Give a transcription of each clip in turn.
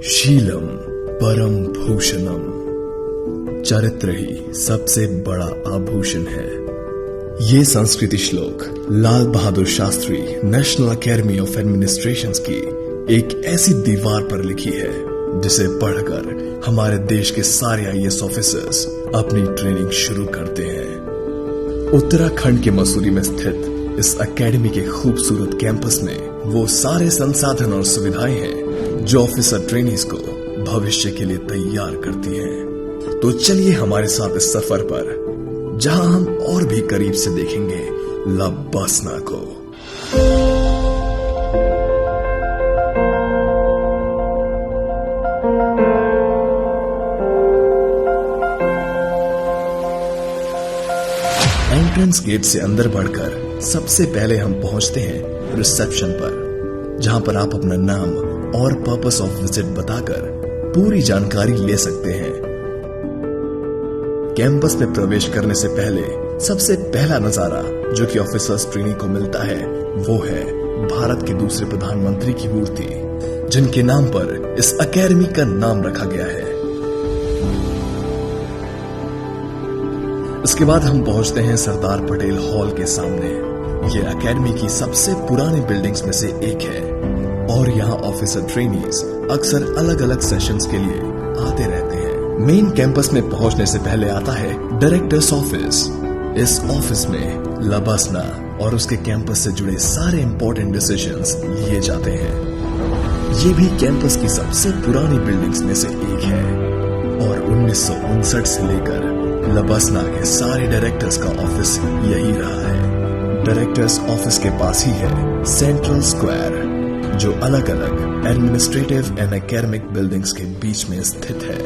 शीलम परम भूषणम, चरित्र ही सबसे बड़ा आभूषण है। ये संस्कृति श्लोक Lal Bahadur Shastri national academy of administration की एक ऐसी दीवार पर लिखी है जिसे पढ़कर हमारे देश के सारे आईएएस ऑफिसर्स अपनी ट्रेनिंग शुरू करते हैं। उत्तराखंड के मसूरी में स्थित इस एकेडमी के खूबसूरत कैंपस में वो सारे संसाधन और सुविधाएं हैं जो ऑफिसर ट्रेनीज को भविष्य के लिए तैयार करती हैं। तो चलिए हमारे साथ इस सफर पर, जहां हम और भी करीब से देखेंगे लबासना को। एंट्रेंस गेट से अंदर बढ़कर सबसे पहले हम पहुंचते हैं रिसेप्शन पर, जहां पर आप अपना नाम और पर्पस ऑफ विजिट बताकर पूरी जानकारी ले सकते हैं। कैंपस में प्रवेश करने से पहले सबसे पहला नजारा जो कि ऑफिसर्स ट्रेनी को मिलता है वो है भारत के दूसरे प्रधानमंत्री की मूर्ति, जिनके नाम पर इस एकेडमी का नाम रखा गया है। इसके बाद हम पहुंचते हैं सरदार पटेल हॉल के सामने। यह एकेडमी की सबसे पुरानी बिल्डिंग्स में से एक है और यहाँ ऑफिसर ट्रेनीज अक्सर अलग अलग सेशंस के लिए आते रहते हैं। मेन कैंपस में पहुंचने से पहले आता है डायरेक्टर्स ऑफिस। इस ऑफिस में लबासना और उसके कैंपस से जुड़े सारे इंपॉर्टेंट डिसीजंस लिए जाते हैं। ये भी कैंपस की सबसे पुरानी बिल्डिंग्स में से एक है और 1959 से लेकर लबासना के सारे डायरेक्टर्स का ऑफिस यही रहा है। डायरेक्टर्स ऑफिस के पास ही है सेंट्रल स्क्वायर, जो अलग अलग एडमिनिस्ट्रेटिव एंड एकेडमिक बिल्डिंग्स के बीच में स्थित है।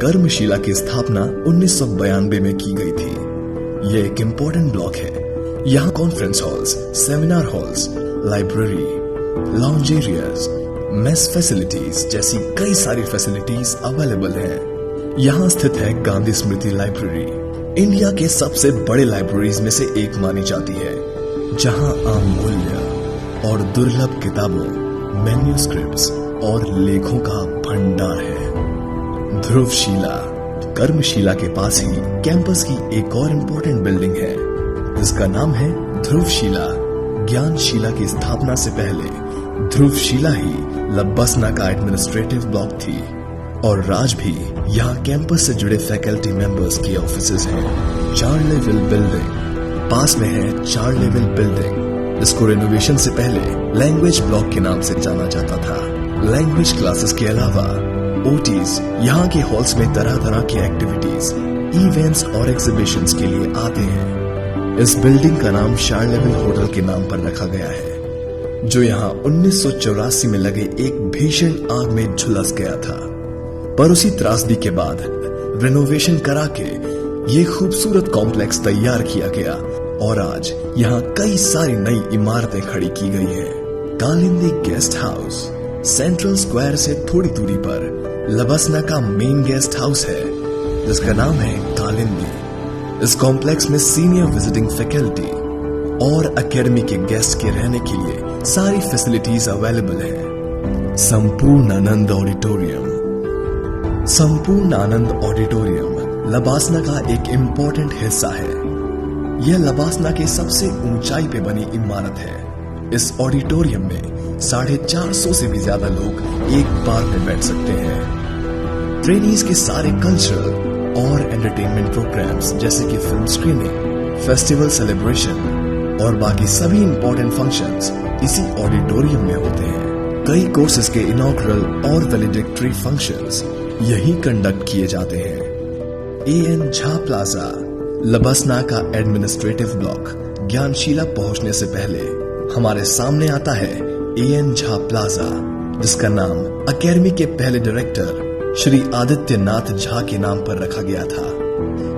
कर्मशिला की स्थापना 1992 में की गई थी। यह एक इम्पोर्टेंट ब्लॉक है। यहाँ conference halls, seminar halls, library, lounge areas, mess facilities जैसी कई सारी फैसिलिटीज अवेलेबल हैं। यहाँ स्थित है गांधी स्मृति लाइब्रेरी, इंडिया के सबसे बड़े लाइब्रेरीज में से एक मानी जाती है, जहाँ अमूल्य और दुर्लभ किताबों, मैन्यूस्क्रिप्ट्स और लेखों का भंडार है। ध्रुवशिला, कर्मशिला के पास ही कैंपस की एक और इम्पोर्टेंट बिल्डिंग है, जिसका नाम है ध्रुवशिला। ज्ञानशिला की स्थापना से पहले ध्रुवशिला ही लबासना का एडमिनिस्ट्रेटिव ब्लॉक थी और आज भी यहाँ कैंपस से जुड़े फैकल्टी मेंबर्स की ऑफिसेज हैं। 4 लेवल बिल्डिंग पास में है। 4 लेवल बिल्डिंग, इसको रेनोवेशन से पहले लैंग्वेज ब्लॉक के नाम से जाना जाता था। लैंग्वेज क्लासेस के अलावा ओटीज यहाँ के हॉल्स में तरह तरह की एक्टिविटीज, इवेंट्स और एग्जीबिशंस के लिए आते हैं। इस बिल्डिंग का नाम 4 लेवल होटल के नाम पर रखा गया है, जो यहाँ 1984 में लगे एक भीषण आग में झुलस गया था। पर उसी त्रासदी के बाद रेनोवेशन करा के ये खूबसूरत कॉम्प्लेक्स तैयार किया गया और आज यहाँ कई सारी नई इमारतें खड़ी की गई हैं। Kalindi guest house central square से थोड़ी दूरी पर लबासना का मेन गेस्ट हाउस है, जिसका नाम है कालिंदी। इस कॉम्प्लेक्स में सीनियर विजिटिंग फैकल्टी और एकेडमी के गेस्ट के रहने के लिए सारी फैसिलिटीज अवेलेबल है। संपूर्णानंद ऑडिटोरियम लबासना का एक इम्पोर्टेंट हिस्सा है। यह लबासना के सबसे ऊंचाई पे बनी इमारत है। इस ऑडिटोरियम में 450 से भी ज्यादा लोग एक बार में बैठ सकते हैं। ट्रेनीज के सारे कल्चरल और एंटरटेनमेंट प्रोग्राम्स जैसे कि फिल्म स्क्रीनिंग, फेस्टिवल सेलिब्रेशन और बाकी सभी इंपॉर्टेंट फंक्शंस इसी ऑडिटोरियम में होते हैं। कई कोर्सेज के इनॉग्रल और वैलिडिक्टरी फंक्शंस यही कंडक्ट किए जाते हैं। एएन झा प्लाजा लबासना का एडमिनिस्ट्रेटिव ब्लॉक। ज्ञानशिला पहुंचने से पहले हमारे सामने आता है एएन झा प्लाजा, जिसका नाम एकेडमी के पहले डायरेक्टर श्री आदित्यनाथ झा के नाम पर रखा गया था।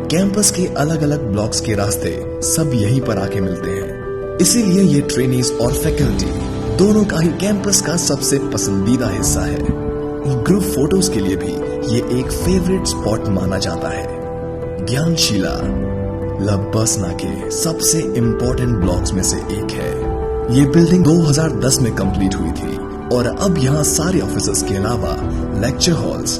कैंपस के अलग अलग ब्लॉक्स के रास्ते सब यहीं पर आके मिलते हैं, इसीलिए ये ट्रेनीज और फैकल्टी दोनों का ही कैंपस का सबसे पसंदीदा हिस्सा है। ग्रुप फोटोज के लिए भी ये एक फेवरेट स्पॉट माना जाता है। ज्ञानशिला लबासना के सबसे इम्पोर्टेंट ब्लॉक्स में से एक है। ये बिल्डिंग 2010 में कंप्लीट हुई थी और अब यहाँ सारे ऑफिसर्स के अलावा lecture halls,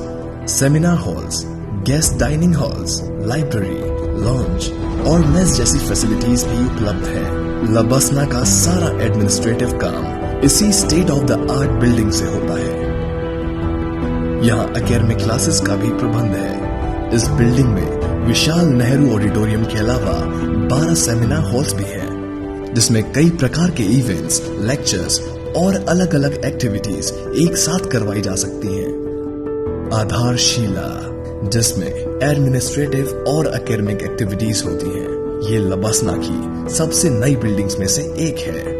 seminar halls, guest dining halls, library, lounge और मेस जैसी फैसिलिटीज भी उपलब्ध है। लबसना का सारा एडमिनिस्ट्रेटिव काम इसी state of the art building से होता है। यहाँ एकेडमिक क्लासेस का भी प्रबंध है। इस बिल्डिंग में विशाल नेहरू ऑडिटोरियम के अलावा 12 सेमिनार हॉल्स भी हैं, जिसमें कई प्रकार के इवेंट्स, लेक्चर्स और अलग अलग एक्टिविटीज एक साथ करवाई जा सकती हैं। आधारशिला, जिसमें एडमिनिस्ट्रेटिव और एकेडमिक एक्टिविटीज होती हैं, ये लबसना की सबसे नई बिल्डिंग्स में से एक है।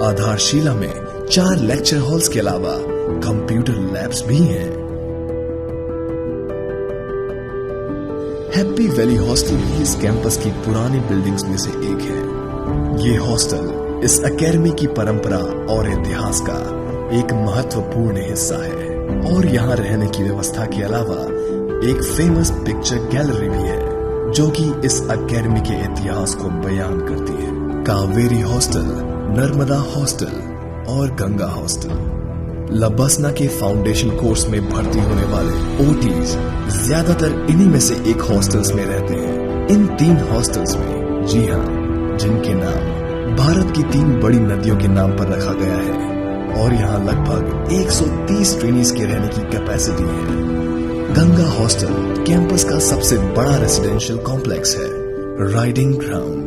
आधारशिला में 4 लेक्चर हॉल्स के अलावा कंप्यूटर लैब्स भी हैं। हैप्पी वैली हॉस्टल भी इस कैंपस की पुरानी बिल्डिंग्स में से एक है। ये हॉस्टल इस एकेडमी की परंपरा और इतिहास का एक महत्वपूर्ण हिस्सा है और यहाँ रहने की व्यवस्था के अलावा एक फेमस पिक्चर गैलरी भी है, जो कि इस एकेडमी के इतिहास को बयान करती है। कावेरी हॉस्टल, नर्मदा हॉस्टल और गंगा हॉस्टल। लबसना के फाउंडेशन कोर्स में भर्ती होने वाले ओटीज ज्यादातर इन्हीं में से एक हॉस्टल्स में रहते हैं। इन 3 हॉस्टल्स में, जी हाँ, जिनके नाम भारत की 3 बड़ी नदियों के नाम पर रखा गया है और यहाँ लगभग 130 ट्रेनीज के रहने की कैपेसिटी है। गंगा हॉस्टल कैंपस का सबसे बड़ा रेसिडेंशियल कॉम्प्लेक्स है। Riding ground.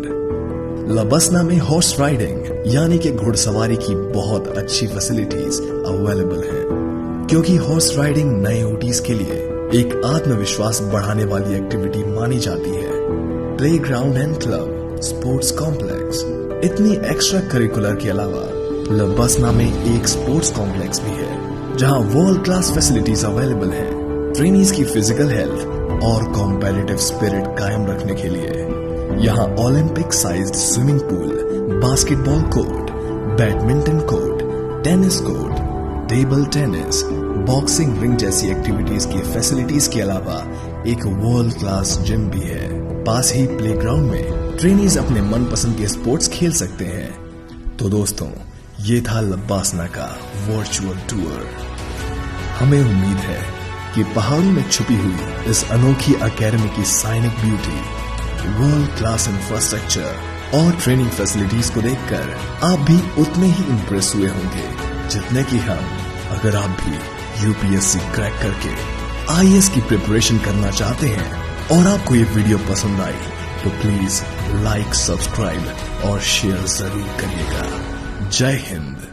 लबसना में हॉर्स राइडिंग यानी कि घुड़सवारी की बहुत अच्छी फैसिलिटीज अवेलेबल है, क्योंकि हॉर्स राइडिंग नए ओटीज के लिए एक आत्मविश्वास बढ़ाने वाली एक्टिविटी मानी जाती है। Playground and club, sports complex. इतनी एक्स्ट्रा करिकुलर के अलावा लबसना में एक स्पोर्ट्स कॉम्प्लेक्स भी है, जहां वर्ल्ड क्लास फैसिलिटीज अवेलेबल है। ट्रेनीज की फिजिकल हेल्थ और कॉम्पिटिटिव स्पिरिट कायम रखने के लिए यहाँ Olympic sized swimming pool, basketball court, badminton court, tennis court, table tennis, boxing ring जैसी एक्टिविटीज की फैसिलिटीज के अलावा एक वर्ल्ड क्लास जिम भी है। पास ही प्लेग्राउंड में ट्रेनीज अपने मनपसंद के स्पोर्ट्स खेल सकते हैं। तो दोस्तों, ये था लबसना का वर्चुअल टूर। हमें उम्मीद है कि पहाड़ों में छुपी हुई इस अनोखी एकेडमी की साइनिक ब्यूटी, वर्ल्ड क्लास इंफ्रास्ट्रक्चर और ट्रेनिंग फैसिलिटीज को देखकर आप भी उतने ही इंप्रेस हुए होंगे जितने कि हम। अगर आप भी यूपीएससी क्रैक करके आईएएस की प्रिपरेशन करना चाहते हैं और आपको ये वीडियो पसंद आई तो प्लीज लाइक, सब्सक्राइब और शेयर जरूर करिएगा। जय हिंद।